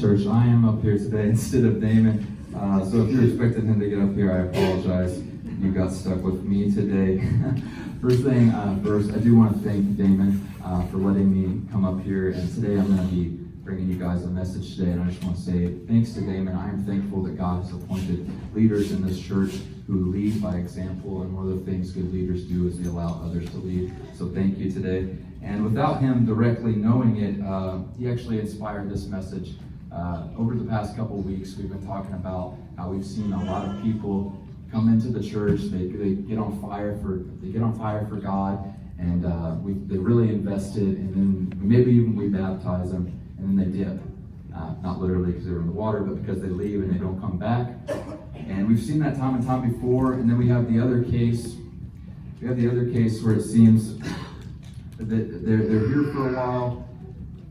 church. I am up here today instead of Damon. So if you're expecting him to get up here, I apologize. You got stuck with me today. First, I do want to thank Damon for letting me come up here. And today I'm going to be bringing you guys a message today. And I just want to say thanks to Damon. I am thankful that God has appointed leaders in this church who lead by example. And one of the things good leaders do is they allow others to lead. So thank you today. And without him directly knowing it, he actually inspired this message. Over the past couple of weeks, we've been talking about how we've seen a lot of people come into the church. They get on fire for God, and they really invested, and then maybe even we baptize them, and then they dip. Not literally because they're in the water, but because they leave and they don't come back. And we've seen that time and time before. And then we have the other case. Where it seems that they're here for a while,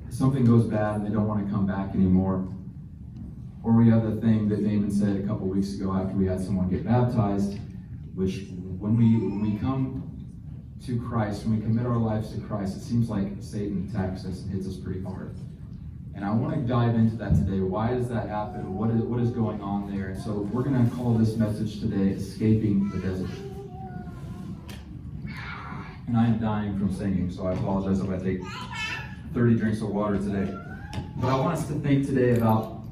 something goes bad and they don't want to come back anymore. Or we have the thing that Damon said a couple weeks ago after we had someone get baptized, which when we come to Christ, when we commit our lives to Christ, it seems like Satan attacks us and hits us pretty hard. And I want to dive into that today. Why does that happen? What is going on there? And so we're going to call this message today, Escaping the Desert. And I am dying from singing, so I apologize if I take 30 drinks of water today. But I want us to think today about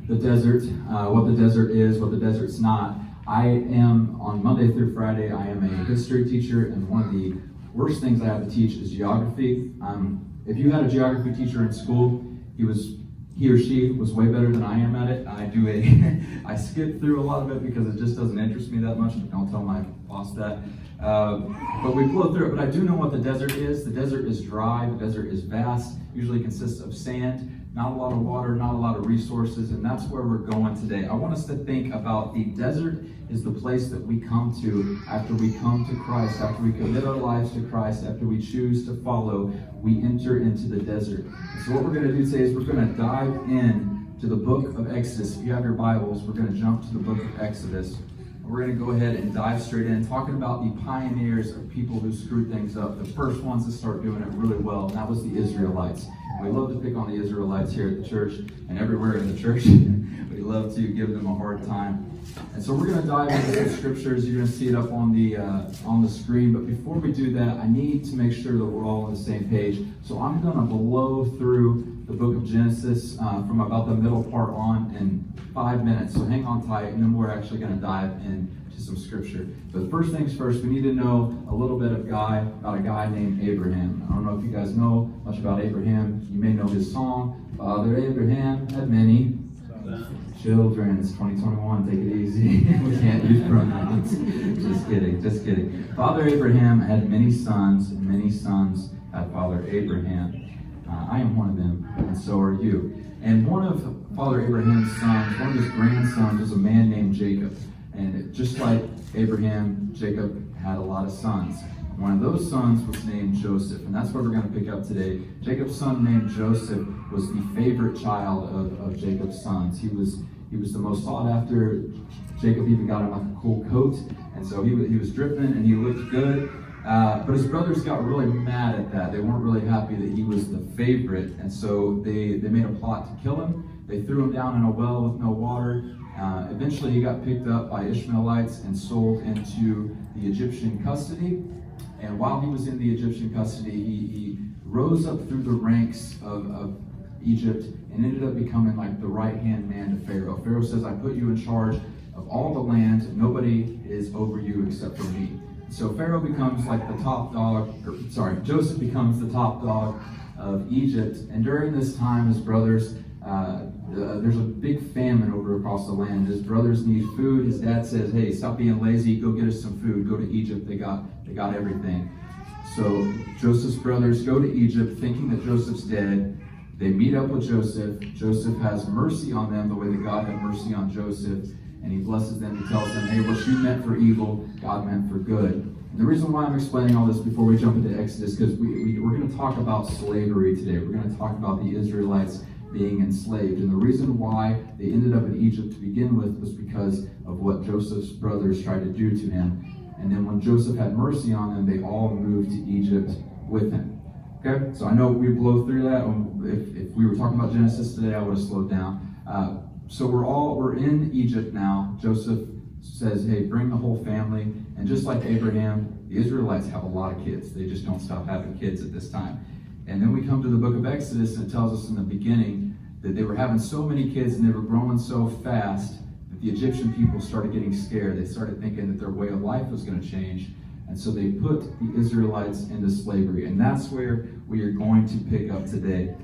the desert, what the desert is, what the desert's not. I am, on Monday through Friday, I am a history teacher, and one of the worst things I have to teach is geography. If you had a geography teacher in school, he or she was way better than I am at it. I skip through a lot of it because it just doesn't interest me that much. Don't tell my boss that. But we blow through it. But I do know what the desert is. The desert is dry. The desert is vast. Usually consists of sand. Not a lot of water, not a lot of resources, and that's where we're going today. I want us to think about the desert is the place that we come to after we come to Christ, after we commit our lives to Christ, after we choose to follow, we enter into the desert. And so what we're going to do today is we're going to dive in to the book of Exodus. If you have your Bibles, we're going to jump to the book of Exodus. We're going to go ahead and dive straight in, talking about the pioneers of people who screwed things up, the first ones to start doing it really well, and that was the Israelites. We love to pick on the Israelites here at the church and everywhere in the church. We love to give them a hard time. And so we're going to dive into the scriptures. You're going to see it up on the screen. But before we do that, I need to make sure that we're all on the same page. So I'm going to blow through the book of Genesis from about the middle part on in 5 minutes. So hang on tight, and then we're actually going to dive into some scripture. But first things first, we need to know a little bit about a guy named Abraham. I don't know if you guys know much about Abraham. You may know his song, Father Abraham had many children. It's 2021, take it easy. We can't use pronouns. Just kidding. Father Abraham had many sons, and many sons had Father Abraham. I am one of them, and so are you. And one of Father Abraham's sons, one of his grandsons, was a man named Jacob. And just like Abraham, Jacob had a lot of sons. One of those sons was named Joseph, and that's what we're going to pick up today. Jacob's son named Joseph was the favorite child of Jacob's sons. He was the most sought after. Jacob even got him like a cool coat, and so he was dripping and he looked good. But his brothers got really mad at that. They weren't really happy that he was the favorite, and so they made a plot to kill him. They threw him down in a well with no water. Eventually he got picked up by Ishmaelites and sold into the Egyptian custody. And while he was in the Egyptian custody, he rose up through the ranks of Egypt and ended up becoming like the right-hand man to Pharaoh. Pharaoh says, I put you in charge of all the land. Nobody is over you except for me. So Pharaoh becomes like the top dog, Joseph becomes the top dog of Egypt. And during this time, his brothers, there's a big famine over across the land. His brothers need food. His dad says, hey, stop being lazy. Go get us some food. Go to Egypt. They got everything. So Joseph's brothers go to Egypt thinking that Joseph's dead. They meet up with Joseph. Joseph has mercy on them the way that God had mercy on Joseph. And he blesses them. He tells them, hey, what you meant for evil, God meant for good. And the reason why I'm explaining all this before we jump into Exodus, because we're going to talk about slavery today. We're going to talk about the Israelites being enslaved. And the reason why they ended up in Egypt to begin with was because of what Joseph's brothers tried to do to him. And then when Joseph had mercy on them, they all moved to Egypt with him. Okay? So I know we blow through that, and if we were talking about Genesis today, I would have slowed down. So we're in Egypt now. Joseph says, hey, bring the whole family. And just like Abraham, the Israelites have a lot of kids. They just don't stop having kids at this time. And then we come to the book of Exodus, and it tells us in the beginning that they were having so many kids and they were growing so fast that the Egyptian people started getting scared. They started thinking that their way of life was going to change. And so they put the Israelites into slavery. And that's where we are going to pick up today.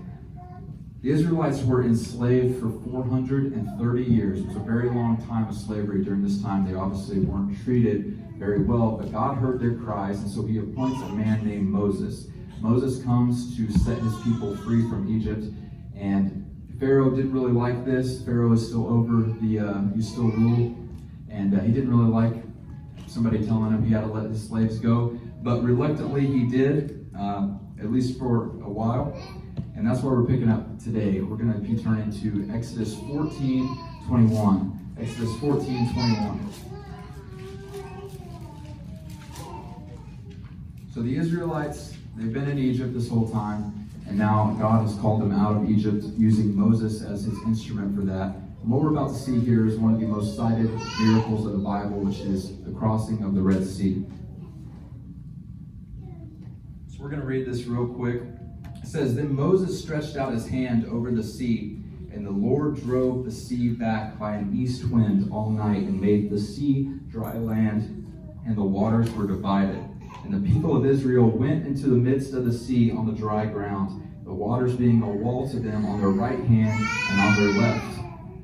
The Israelites were enslaved for 430 years. It was a very long time of slavery. During this time, they obviously weren't treated very well, but God heard their cries, and so he appoints a man named Moses. Moses comes to set his people free from Egypt, and Pharaoh didn't really like this. Pharaoh is still over he still ruled, and he didn't really like somebody telling him he had to let his slaves go, but reluctantly he did, at least for a while. And that's where we're picking up today. We're going to be turning to Exodus 14:21. Exodus 14:21. So the Israelites, they've been in Egypt this whole time, and now God has called them out of Egypt using Moses as his instrument for that. And what we're about to see here is one of the most cited miracles of the Bible, which is the crossing of the Red Sea. So we're going to read this real quick. It says, then Moses stretched out his hand over the sea, and the Lord drove the sea back by an east wind all night and made the sea dry land, and the waters were divided. And the people of Israel went into the midst of the sea on the dry ground, the waters being a wall to them on their right hand and on their left.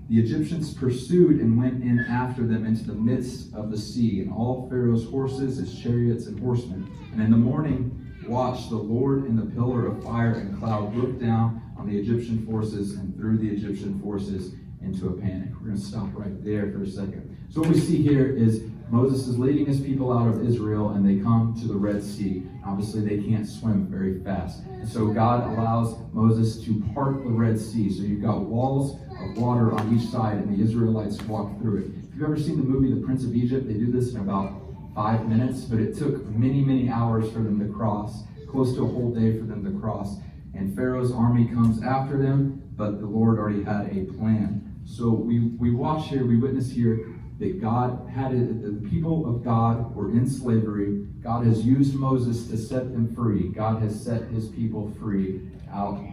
The Egyptians pursued and went in after them into the midst of the sea, and all Pharaoh's horses, his chariots, and horsemen. And in the morning watch, the Lord in the pillar of fire and cloud looked down on the Egyptian forces and threw the Egyptian forces into a panic. We're going to stop right there for a second. So what we see here is Moses is leading his people out of Israel, and they come to the Red Sea. Obviously, they can't swim very fast. And so God allows Moses to part the Red Sea. So you've got walls of water on each side, and the Israelites walk through it. If you've ever seen the movie The Prince of Egypt, they do this in about 5 minutes, but it took many, many hours for them to cross, close to a whole day for them to cross. And Pharaoh's army comes after them, but the Lord already had a plan. So we watch here, we witness here that God had it, the people of God were in slavery. God has used Moses to set them free. God has set his people free out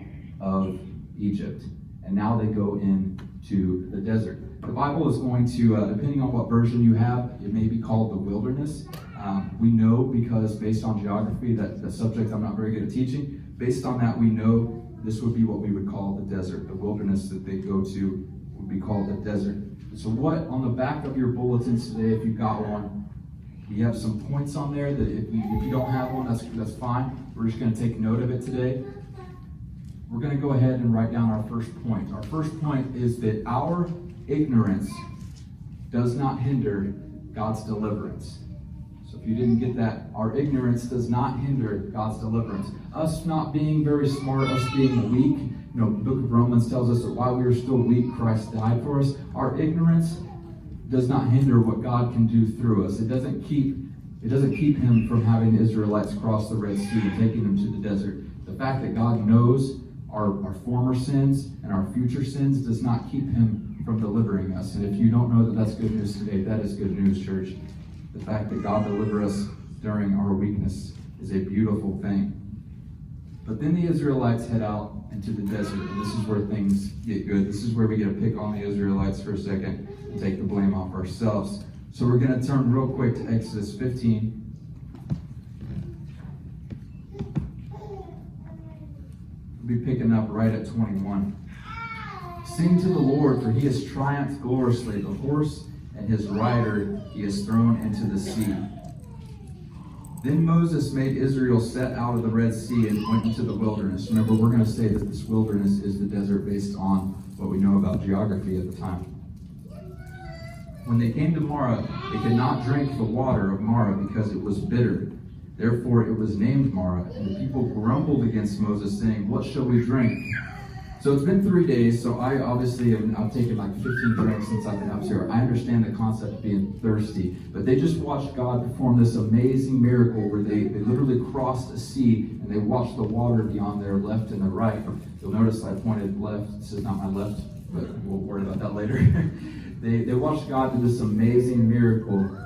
of Egypt. And now they go into the desert. The Bible is going to, depending on what version you have, it may be called the wilderness. We know, because based on geography, that the subject I'm not very good at teaching, based on that we know this would be what we would call the desert. The wilderness that they go to would be called the desert. So what, on the back of your bulletins today, if you've got one, we have some points on there that if you don't have one, that's fine. We're just going to take note of it today. We're going to go ahead and write down our first point. Our first point is that our ignorance does not hinder God's deliverance. So if you didn't get that, our ignorance does not hinder God's deliverance. Us not being very smart, us being weak, the book of Romans tells us that while we were still weak, Christ died for us. Our ignorance does not hinder what God can do through us. It doesn't keep him from having the Israelites cross the Red Sea and taking them to the desert. The fact that God knows our former sins and our future sins does not keep him from delivering us. And if you don't know that that's good news today, that is good news, church. The fact that God delivered us during our weakness is a beautiful thing. But then the Israelites head out into the desert, and this is where things get good. This is where we get to pick on the Israelites for a second and take the blame off ourselves. So we're going to turn real quick to Exodus 15. We'll be picking up right at 21. Sing to the Lord, for he has triumphed gloriously. The horse and his rider he has thrown into the sea. Then Moses made Israel set out of the Red Sea and went into the wilderness. Remember, we're going to say that this wilderness is the desert based on what we know about geography at the time. When they came to Marah, they could not drink the water of Marah because it was bitter. Therefore it was named Marah. And the people grumbled against Moses, saying, "What shall we drink?" So it's been 3 days, so I've taken like 15 drinks since I've been up here. I understand the concept of being thirsty, but they just watched God perform this amazing miracle where they literally crossed a sea and they watched the water beyond their left and the right. You'll notice I pointed left. This is not my left, but we'll worry about that later. They watched God do this amazing miracle,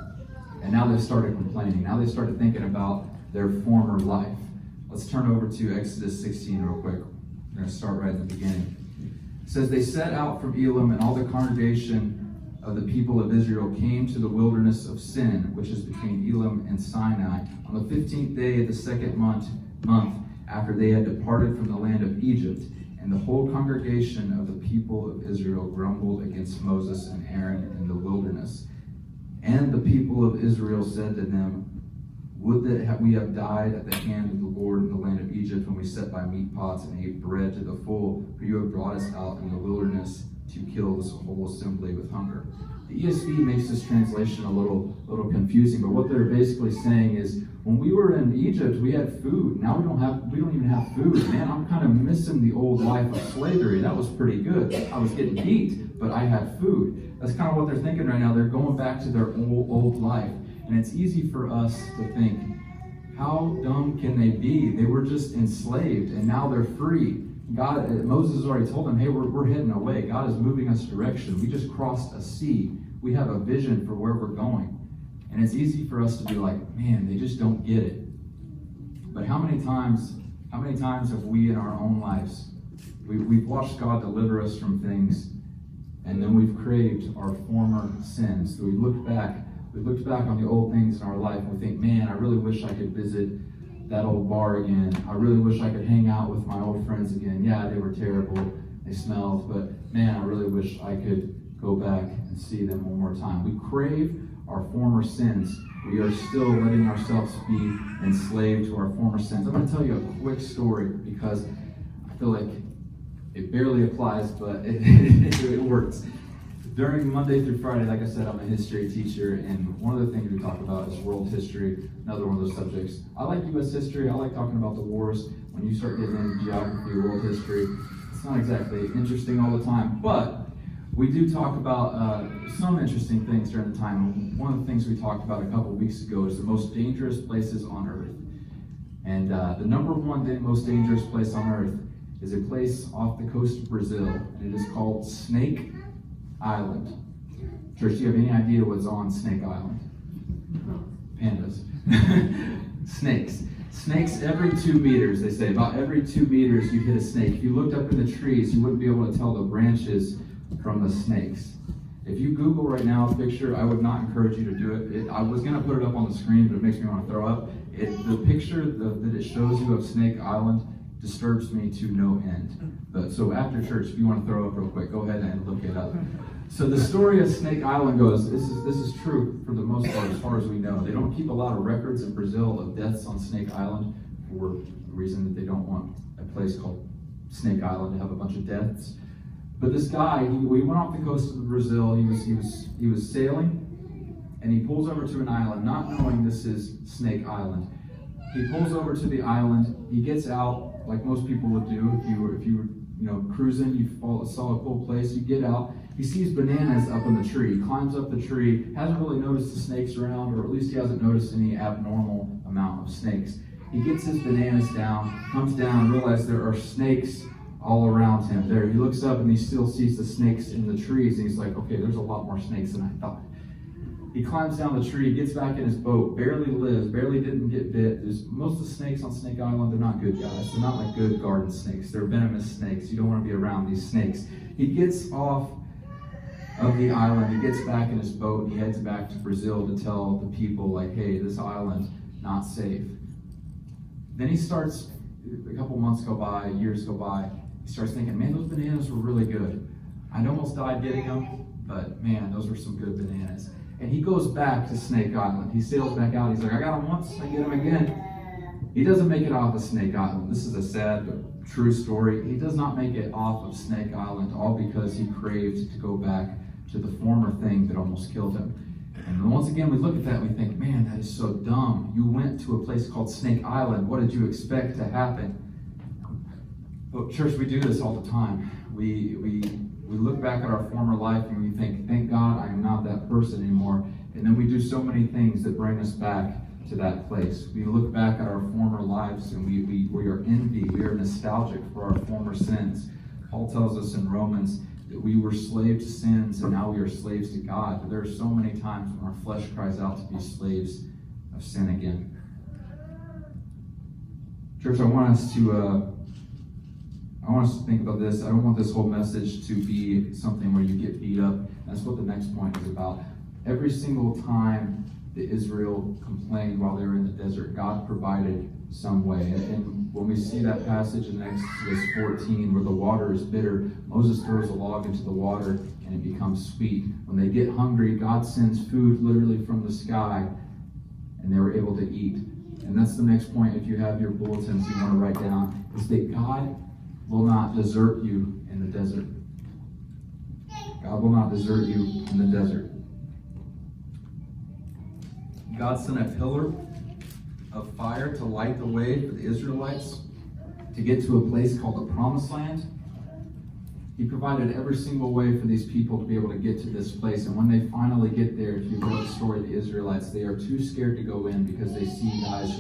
and now they've started complaining. Now they started thinking about their former life. Let's turn over to Exodus 16 real quick. We're going to start right at the beginning. It says, they set out from Elim, and all the congregation of the people of Israel came to the wilderness of Sin, which is between Elim and Sinai, on the 15th day of the second month after they had departed from the land of Egypt. And the whole congregation of the people of Israel grumbled against Moses and Aaron in the wilderness. And the people of Israel said to them, would that we have died at the hand of the Lord in the land of Egypt when we sat by meat pots and ate bread to the full, for you have brought us out in the wilderness to kill this whole assembly with hunger. The ESV makes this translation a little confusing, but what they're basically saying is, when we were in Egypt, we had food. Now we don't even have food. Man, I'm kind of missing the old life of slavery. That was pretty good. I was getting beat, but I had food. That's kind of what they're thinking right now. They're going back to their old life. And it's easy for us to think, how dumb can they be? They were just enslaved, and now they're free. Moses has already told them, hey, we're heading away. God is moving us direction. We just crossed a sea. We have a vision for where we're going. And it's easy for us to be like, man, they just don't get it. But how many times have we in our own lives, we've watched God deliver us from things, and then we've craved our former sins. So we looked back on the old things in our life, and we think, man, I really wish I could visit that old bar again. I really wish I could hang out with my old friends again. Yeah, they were terrible. They smelled, but man, I really wish I could go back and see them one more time. We crave our former sins. We are still letting ourselves be enslaved to our former sins. I'm going to tell you a quick story because I feel like it barely applies, but it works. During Monday through Friday, like I said, I'm a history teacher, and one of the things we talk about is world history, another one of those subjects. I like U.S. history. I like talking about the wars. When you start getting into geography, world history, it's not exactly interesting all the time, but we do talk about some interesting things during the time. One of the things we talked about a couple weeks ago is the most dangerous places on Earth. And the number one most dangerous place on Earth is a place off the coast of Brazil, and it is called Snake Island. Church, do you have any idea what's on Snake Island? Pandas. Snakes. Snakes every 2 meters, they say. About every 2 meters you hit a snake. If you looked up in the trees, you wouldn't be able to tell the branches from the snakes. If you Google right now a picture, I would not encourage you to do it. I was going to put it up on the screen, but it makes me want to throw up. The picture that it shows you of Snake Island disturbs me to no end. So after church, if you want to throw up real quick, go ahead and look it up. So the story of Snake Island goes, this is true for the most part as far as we know. They don't keep a lot of records in Brazil of deaths on Snake Island for the reason that they don't want a place called Snake Island to have a bunch of deaths. But this guy, we went off the coast of Brazil. He was sailing, and he pulls over to an island, not knowing this is Snake Island. He pulls over to the island. He gets out, like most people would do. If you were cruising, you saw a cool place. You get out. He sees bananas up in the tree. He climbs up the tree. Hasn't really noticed the snakes around, or at least he hasn't noticed any abnormal amount of snakes. He gets his bananas down, comes down, and realizes there are snakes all around him. There, he looks up and he still sees the snakes in the trees, and he's like, okay, there's a lot more snakes than I thought. He climbs down the tree, gets back in his boat, barely lives, barely didn't get bit. Most of the snakes on Snake Island, they're not good guys. They're not like good garden snakes. They're venomous snakes. You don't want to be around these snakes. He gets off of the island, he gets back in his boat, and he heads back to Brazil to tell the people, like, hey, this island, not safe. Then he starts, a couple months go by, years go by, he starts thinking, man, those bananas were really good. I almost died getting them, but man, those were some good bananas. And he goes back to Snake Island. He sails back out. He's like, I got him once, I get him again. He doesn't make it off of Snake Island. This is a sad but true story. He does not make it off of Snake Island, all because he craved to go back to the former thing that almost killed him. And once again, we look at that and we think, man, that is so dumb. You went to a place called Snake Island. What did you expect to happen? But church, we do this all the time. We look back at our former life and we think, thank God I am not that person anymore. And then we do so many things that bring us back to that place. We look back at our former lives and we are envy. We are nostalgic for our former sins. Paul tells us in Romans that we were slaves to sins and now we are slaves to God. But there are so many times when our flesh cries out to be slaves of sin again. Church, I want us to think about this. I don't want this whole message to be something where you get beat up. That's what the next point is about. Every single time that Israel complained while they were in the desert, God provided some way. And when we see that passage in Exodus 14 where the water is bitter, Moses throws a log into the water and it becomes sweet. When they get hungry, God sends food literally from the sky and they were able to eat. And that's the next point, if you have your bulletins you want to write down, is that God will not desert you in the desert. God will not desert you in the desert. God sent a pillar of fire to light the way for the Israelites to get to a place called the Promised Land. He provided every single way for these people to be able to get to this place. And when they finally get there, if you know the story of the Israelites, they are too scared to go in because they see guys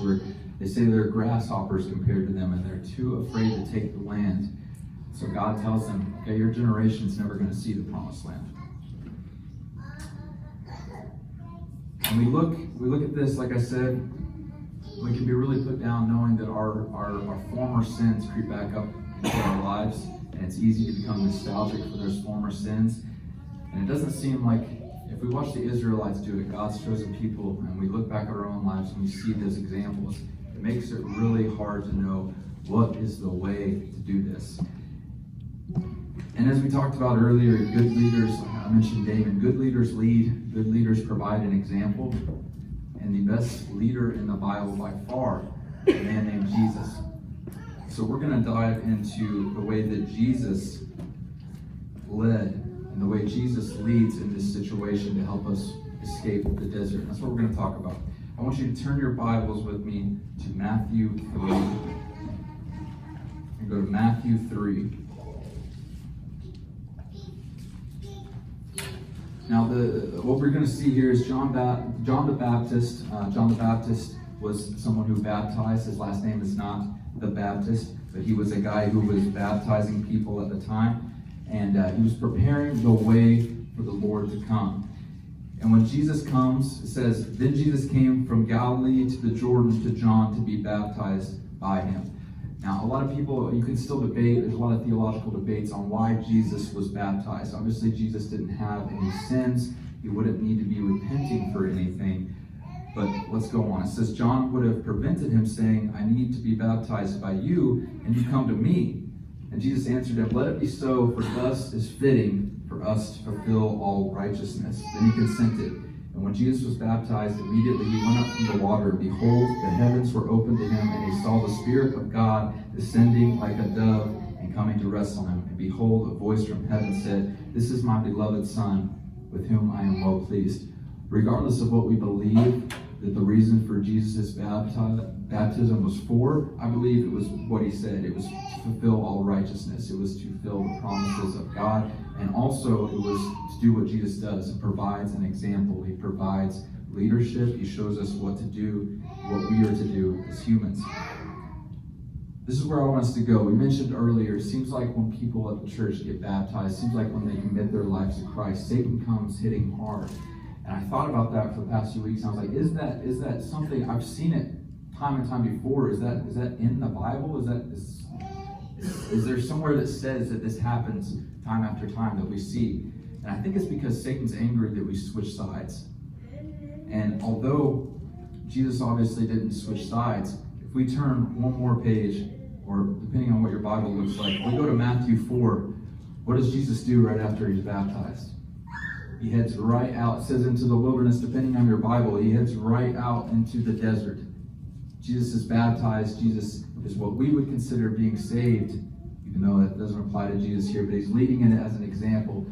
they say they're grasshoppers compared to them, and they're too afraid to take the land. So God tells them, okay, your generation's never going to see the Promised Land. And we look at this, like I said, we can be really put down knowing that our former sins creep back up into our lives, and it's easy to become nostalgic for those former sins. And it doesn't seem like, if we watch the Israelites do it, God's chosen people, and we look back at our own lives and we see those examples, it makes it really hard to know what is the way to do this. And as we talked about earlier, good leaders, I mentioned David, good leaders lead, good leaders provide an example. And the best leader in the Bible by far is a man named Jesus. So we're going to dive into the way that Jesus led and the way Jesus leads in this situation to help us escape the desert. That's what we're going to talk about. I want you to turn your Bibles with me to Matthew 3. And go to Matthew 3. Now, what we're going to see here is John the Baptist. John the Baptist was someone who baptized. His last name is not the Baptist, but he was a guy who was baptizing people at the time. And he was preparing the way for the Lord to come. And when Jesus comes, it says, then Jesus came from Galilee to the Jordan to John to be baptized by him. Now, a lot of people, you can still debate, there's a lot of theological debates on why Jesus was baptized. Obviously, Jesus didn't have any sins. He wouldn't need to be repenting for anything. But let's go on. It says, John would have prevented him saying, I need to be baptized by you, and you come to me. And Jesus answered him, let it be so, for thus is fitting for us to fulfill all righteousness. Then he consented. And when Jesus was baptized, immediately he went up from the water, and behold, the heavens were opened to him, and he saw the Spirit of God descending like a dove and coming to rest on him. And behold, a voice from heaven said, this is my beloved Son, with whom I am well pleased. Regardless of what we believe that the reason for Jesus' baptism was for, I believe it was what he said. It was to fulfill all righteousness. It was to fulfill the promises of God. And also it was to do what Jesus does. He provides an example. He provides leadership. He shows us what to do, what we are to do as humans. This is where I want us to go. We mentioned earlier, it seems like when people at the church get baptized, it seems like when they commit their lives to Christ, Satan comes hitting hard. And I thought about that for the past few weeks. And I was like, is that something, I've seen it time and time before. Is that in the Bible? Is there somewhere that says that this happens time after time that we see? And I think it's because Satan's angry that we switch sides. And although Jesus obviously didn't switch sides, if we turn one more page, or depending on what your Bible looks like, we go to Matthew 4. What does Jesus do right after he's baptized? He heads right out. It says into the wilderness, depending on your Bible. He heads right out into the desert. Jesus is baptized. Jesus is what we would consider being saved, even though that doesn't apply to Jesus here, but he's leading it as an example.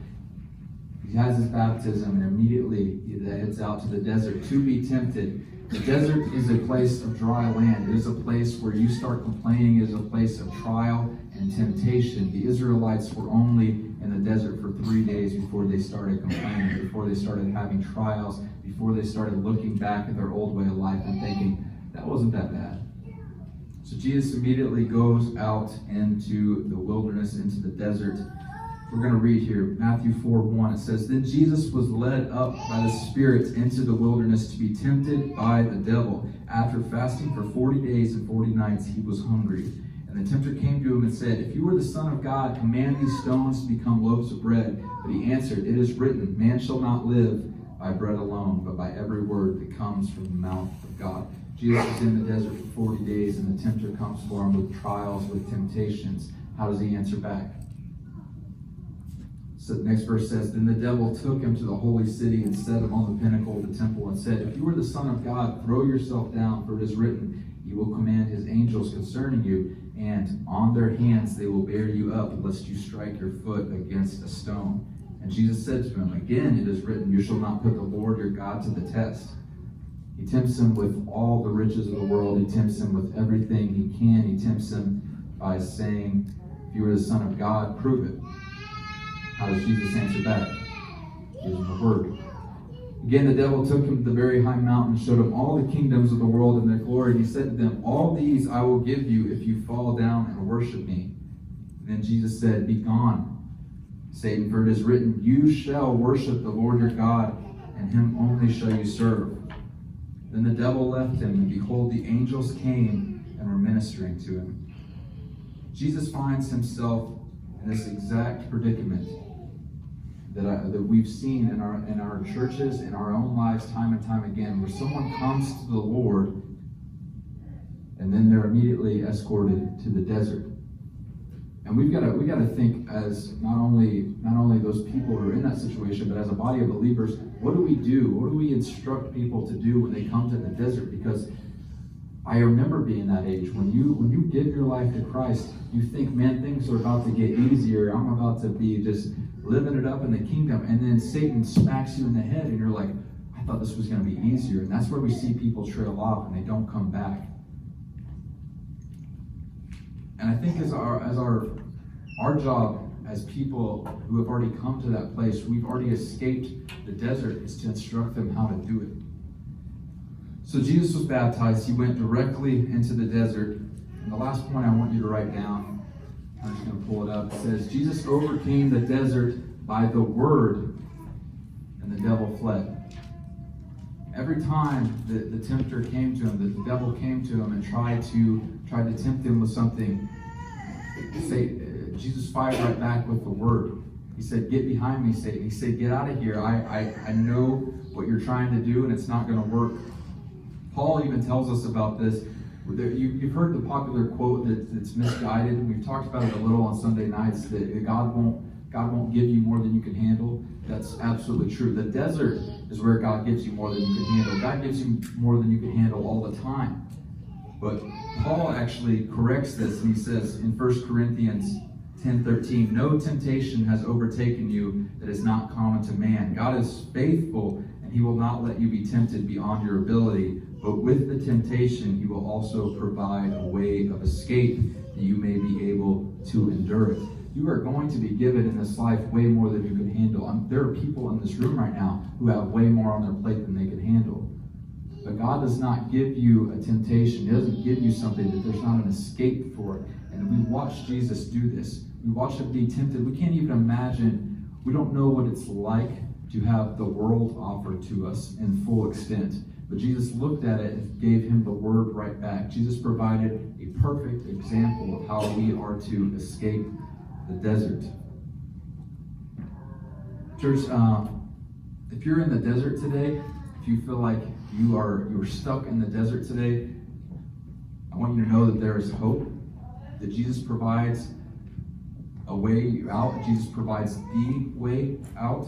He has his baptism, and immediately he heads out to the desert to be tempted. The desert is a place of dry land. It is a place where you start complaining. It is a place of trial and temptation. The Israelites were only in the desert for 3 days before they started complaining, before they started having trials, before they started looking back at their old way of life and thinking, that wasn't that bad. So Jesus immediately goes out into the wilderness, into the desert. We're going to read here, Matthew 4:1. It says, "Then Jesus was led up by the Spirit into the wilderness to be tempted by the devil. After fasting for 40 days and 40 nights, he was hungry. And the tempter came to him and said, 'If you are the Son of God, command these stones to become loaves of bread.' But he answered, 'It is written, man shall not live by bread alone, but by every word that comes from the mouth of God.'" Jesus is in the desert for 40 days, and the tempter comes for him with trials, with temptations. How does he answer back? So the next verse says, "Then the devil took him to the holy city and set him on the pinnacle of the temple and said, 'If you are the Son of God, throw yourself down, for it is written, he will command his angels concerning you, and on their hands they will bear you up, lest you strike your foot against a stone.' And Jesus said to him, 'Again it is written, you shall not put the Lord your God to the test.'" He tempts him with all the riches of the world. He tempts him with everything he can. He tempts him by saying, "If you are the Son of God, prove it." How does Jesus answer back? He gives him the word. Again, the devil took him to the very high mountain and showed him all the kingdoms of the world and their glory. And he said to them, "All these I will give you if you fall down and worship me." And then Jesus said, "Be gone, Satan, for it is written, you shall worship the Lord your God, and him only shall you serve." Then the devil left him, and behold, the angels came and were ministering to him. Jesus finds himself in this exact predicament that we've seen in our churches, in our own lives, time and time again, where someone comes to the Lord and then they're immediately escorted to the desert. And we got to think as not only those people who are in that situation, but as a body of believers, what do we do? What do we instruct people to do when they come to the desert? Because I remember being that age. When you give your life to Christ, you think, man, things are about to get easier. I'm about to be just living it up in the kingdom. And then Satan smacks you in the head and you're like, I thought this was going to be easier. And that's where we see people trail off and they don't come back. And I think as our job as people who have already come to that place, we've already escaped the desert, is to instruct them how to do it. So Jesus was baptized. He went directly into the desert. And the last point I want you to write down, I'm just going to pull it up. It says, Jesus overcame the desert by the word, and the devil fled. Every time the tempter came to him, the devil came to him and tried to tempt him with something, Jesus fired right back with the word. He said, "Get behind me, Satan." He said, "Get out of here. I know what you're trying to do, and it's not going to work." Paul even tells us about this. You've heard the popular quote that's misguided, and we've talked about it a little on Sunday nights, that God won't give you more than you can handle. That's absolutely true. The desert is where God gives you more than you can handle. God gives you more than you can handle all the time. But Paul actually corrects this, and he says in 1 Corinthians 10:13, "No temptation has overtaken you that is not common to man. God is faithful, and he will not let you be tempted beyond your ability. But with the temptation, he will also provide a way of escape that you may be able to endure it." You are going to be given in this life way more than you can handle. There are people in this room right now who have way more on their plate than they can handle. But God does not give you a temptation. He doesn't give you something that there's not an escape for it. And we watch Jesus do this. We watch him be tempted. We can't even imagine. We don't know what it's like to have the world offered to us in full extent. But Jesus looked at it and gave him the word right back. Jesus provided a perfect example of how we are to escape the desert. Church, if you're in the desert today, if you feel like you're stuck in the desert today, I want you to know that there is hope, that Jesus provides a way out. Jesus provides the way out.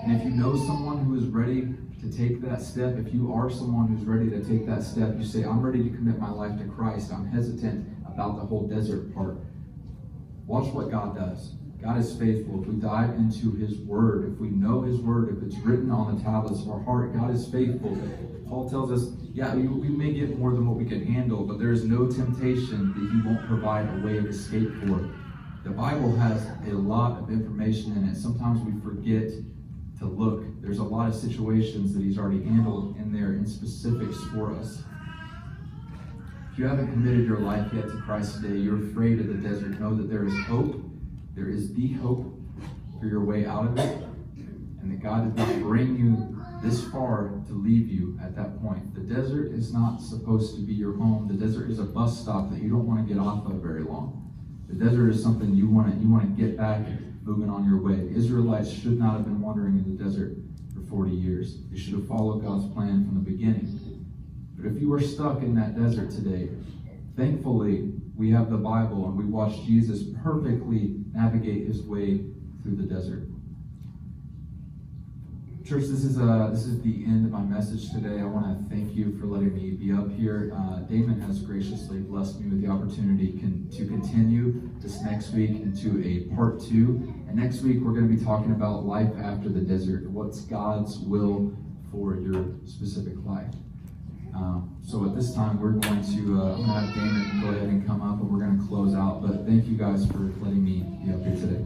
And if you know someone who is ready to take that step, if you are someone who's ready to take that step, you say, "I'm ready to commit my life to Christ. I'm hesitant about the whole desert part." Watch what God does. God is faithful. If we dive into his word, if we know his word, if it's written on the tablets of our heart, God is faithful. Paul tells us, yeah, we may get more than what we can handle, but there is no temptation that he won't provide a way of escape for. The Bible has a lot of information in it. Sometimes we forget to look. There's a lot of situations that he's already handled in there in specifics for us. If you haven't committed your life yet to Christ today, you're afraid of the desert, know that there is hope. There is the hope for your way out of it, and that God did not bring you this far to leave you at that point. The desert is not supposed to be your home. The desert is a bus stop that you don't want to get off of very long. The desert is something you want to get back moving on your way. The Israelites should not have been wandering in the desert for 40 years. They should have followed God's plan from the beginning. But if you are stuck in that desert today, thankfully, we have the Bible, and we watch Jesus perfectly navigate his way through the desert. Church, this is the end of my message today. I want to thank you for letting me be up here. Damon has graciously blessed me with the opportunity to continue this next week into a part 2. And next week, we're going to be talking about life after the desert. What's God's will for your specific life? So at this time, we're going to, I'm going to have Damon go ahead and come up, and we're going to close out. But thank you guys for letting me be up here today.